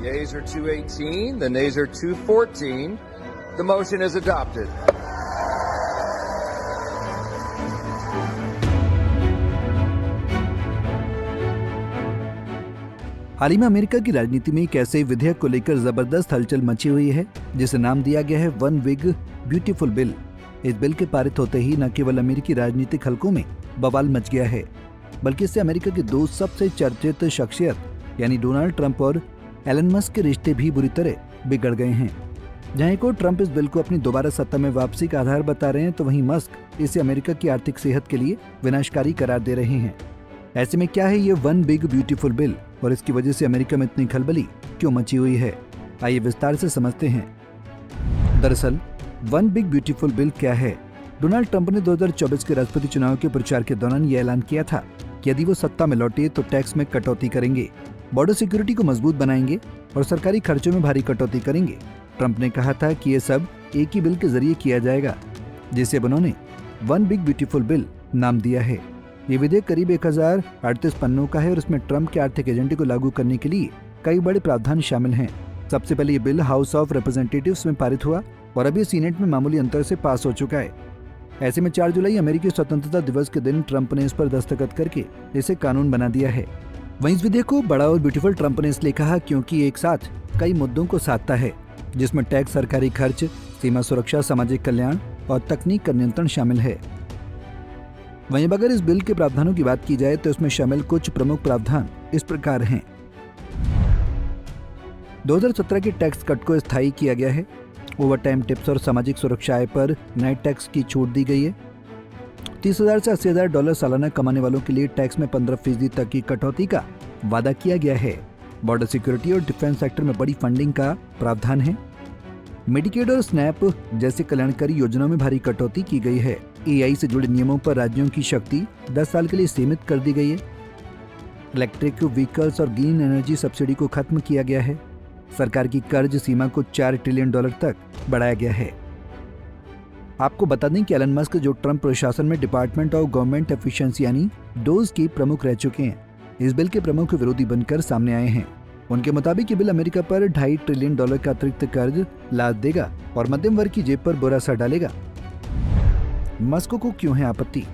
Yeas are 218, the nays are 214. The motion is adopted. हाल ही में America की राजनीति में एक ऐसे विधेयक को लेकर जबरदस्त हलचल मची हुई है जिसे नाम दिया गया है वन बिग ब्यूटीफुल बिल। इस बिल के पारित होते ही न केवल अमेरिकी राजनीतिक हलकों में बवाल मच गया है, बल्कि इससे अमेरिका के दो सबसे चर्चित शख्सियत यानी डोनाल्ड ट्रंप और एलन मस्क के रिश्ते भी बुरी तरह बिगड़ गए हैं। जहां एक और ट्रंप इस बिल को अपनी दोबारा सत्ता में वापसी का आधार बता रहे हैं, तो वहीं मस्क इसे अमेरिका की आर्थिक सेहत के लिए विनाशकारी करार दे रहे हैं। ऐसे में क्या है ये वन बिग ब्यूटीफुल बिल और इसकी वजह से अमेरिका में इतनी खलबली क्यों मची हुई है, आइए विस्तार से समझते हैं। दरअसल वन बिग ब्यूटीफुल बिल क्या है? डोनाल्ड ट्रंप ने 2024 के राष्ट्रपति चुनाव के प्रचार के दौरान यह ऐलान किया था कि यदि वो सत्ता में लौटे तो टैक्स में कटौती करेंगे, बॉर्डर सिक्योरिटी को मजबूत बनाएंगे और सरकारी खर्चों में भारी कटौती करेंगे। ट्रंप ने कहा था कि ये सब एक ही बिल के जरिए किया जाएगा, जिसे उन्होंने वन बिग ब्यूटीफुल बिल नाम दिया है। ये विधेयक करीब 1038 पन्नों का है और इसमें ट्रंप के आर्थिक एजेंडे को लागू करने के लिए कई बड़े प्रावधान शामिल हैं। सबसे पहले ये बिल हाउस ऑफ रिप्रेजेंटेटिव्स में पारित हुआ और अभी सीनेट में मामूली अंतर से पास हो चुका है। ऐसे में 4 जुलाई अमेरिकी स्वतंत्रता दिवस के दिन ट्रंप ने इस पर दस्तखत करके इसे कानून बना दिया है। वहीं इस विधेयक को बड़ा और ब्यूटीफुल ट्रंप ने इसलिए कहा क्योंकि एक साथ कई मुद्दों को साधता है, जिसमें टैक्स, सरकारी खर्च, सीमा सुरक्षा, सामाजिक कल्याण और तकनीक का नियंत्रण शामिल है। वहीं अगर इस बिल के प्रावधानों की बात की जाए तो इसमें शामिल कुछ प्रमुख प्रावधान इस प्रकार हैं। 2017 के टैक्स कट को स्थायी किया गया है। ओवरटाइम टिप्स और सामाजिक सुरक्षा आय पर नए टैक्स की छूट दी गई है। $30,000 से $80,000 सालाना कमाने वालों के लिए टैक्स में 15% तक की कटौती का वादा किया गया है। बॉर्डर सिक्योरिटी और डिफेंस सेक्टर में बड़ी फंडिंग का प्रावधान है। मेडिकेड और स्नैप जैसे कल्याणकारी योजनाओं में भारी कटौती की गई है। एआई से जुड़े नियमों पर राज्यों की शक्ति 10 साल के लिए सीमित कर दी गई है। इलेक्ट्रिक व्हीकल्स और ग्रीन एनर्जी सब्सिडी को खत्म किया गया है। सरकार की कर्ज सीमा को $4 ट्रिलियन तक बढ़ाया गया है। आपको बता दें कि एलन मस्क जो ट्रंप प्रशासन में डिपार्टमेंट ऑफ गवर्नमेंट एफिशिएंसी यानी डोज के प्रमुख रह चुके हैं, इस बिल के प्रमुख विरोधी बनकर सामने आए हैं। उनके मुताबिक ये बिल अमेरिका पर $2.5 ट्रिलियन का अतिरिक्त कर्ज लाद देगा और मध्यम वर्ग की जेब पर बुरा असर डालेगा। मस्क को क्यों है आपत्ति?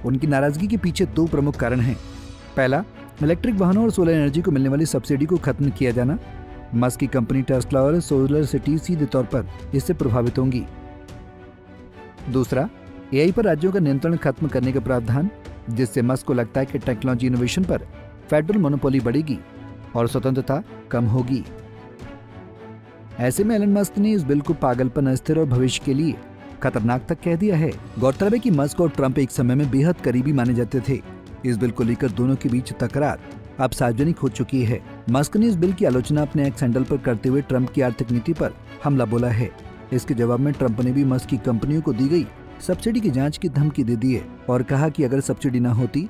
उनकी नाराजगी के पीछे 2 प्रमुख कारण हैं। पहला, इलेक्ट्रिक वाहनों और सोलर एनर्जी को मिलने वाली सब्सिडी को खत्म किया जाना। मस्क की कंपनी टेस्ला और सोलर सिटी सीधे तौर पर इससे प्रभावित होंगी। दूसरा, एआई पर राज्यों का नियंत्रण खत्म करने का प्रावधान, जिससे मस्क को लगता है कि टेक्नोलॉजी इनोवेशन पर फेडरल मोनोपोली बढ़ेगी और स्वतंत्रता कम होगी। ऐसे में एलन मस्क ने इस बिल को पागलपन, अस्थिर और भविष्य के लिए खतरनाक तक कह दिया है। गौरतलब है कि मस्क और ट्रंप एक समय में बेहद करीबी माने जाते थे। इस बिल को लेकर दोनों के बीच तकरार अब सार्वजनिक हो चुकी है। मस्क ने इस बिल की आलोचना अपने एक्स हैंडल पर करते हुए ट्रंप की आर्थिक नीति पर हमला बोला है। इसके जवाब में ट्रंप ने भी मस्क की कंपनियों को दी गई सब्सिडी की जांच की धमकी दे दी है और कहा कि अगर सब्सिडी न होती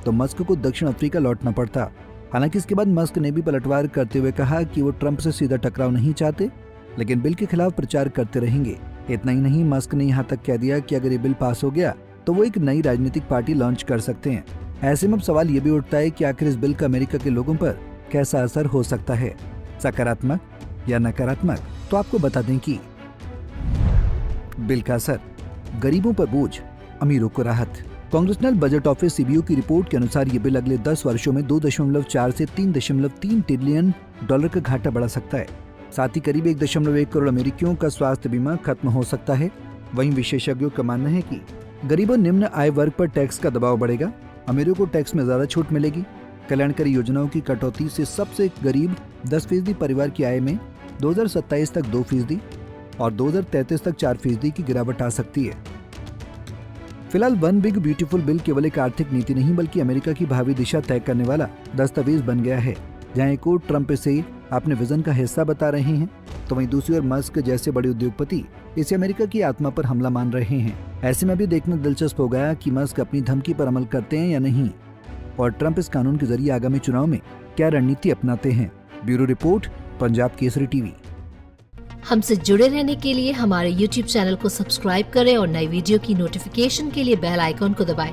तो मस्क को दक्षिण अफ्रीका लौटना पड़ता। हालांकि इसके बाद मस्क ने भी पलटवार करते हुए कहा कि वो ट्रंप से सीधा टकराव नहीं चाहते, लेकिन बिल के खिलाफ प्रचार करते रहेंगे। इतना ही नहीं, मस्क ने यहाँ तक कह दिया कि अगर ये बिल पास हो गया तो वो एक नई राजनीतिक पार्टी लॉन्च कर सकते हैं। ऐसे में अब सवाल ये भी उठता है कि आखिर इस बिल का अमेरिका के लोगों पर कैसा असर हो सकता है, सकारात्मक या नकारात्मक। तो आपको बता दें कि बिल का असर, गरीबों पर बोझ, अमीरों को राहत। कांग्रेसनल बजट ऑफिस सीबीओ की रिपोर्ट के अनुसार ये बिल अगले 10 वर्षों में 2.4 से 3.3 ट्रिलियन डॉलर का घाटा बढ़ा सकता है। साथ ही करीब 1.1 करोड़ अमेरिकियों का स्वास्थ्य बीमा खत्म हो सकता है। वहीं विशेषज्ञों का मानना है कि गरीब और निम्न आय वर्ग पर टैक्स का दबाव बढ़ेगा, अमीरों को टैक्स में ज्यादा छूट मिलेगी। कल्याणकारी योजनाओं की कटौती से सबसे गरीब 10% परिवार की आय में 2027 तक 2% और 2033 तक 4% की गिरावट आ सकती है। फिलहाल वन बिग ब्यूटीफुल बिल केवल एक आर्थिक नीति नहीं बल्कि अमेरिका की भावी दिशा तय करने वाला दस्तावेज बन गया है। जहां एक और ट्रंप इसे अपने विजन का हिस्सा बता रहे हैं, तो वहीं दूसरी ओर मस्क जैसे बड़े उद्योगपति इसे अमेरिका की आत्मा पर हमला मान रहे हैं। ऐसे में भी देखना दिलचस्प हो गया कि मस्क अपनी धमकी पर अमल करते हैं या नहीं और ट्रंप इस कानून के जरिए आगामी चुनाव में क्या रणनीति अपनाते हैं। Bureau report, Punjab Kesari TV. हमसे जुड़े रहने के लिए हमारे YouTube चैनल को सब्सक्राइब करें और नई वीडियो की नोटिफिकेशन के लिए बेल आइकॉन को दबाएं।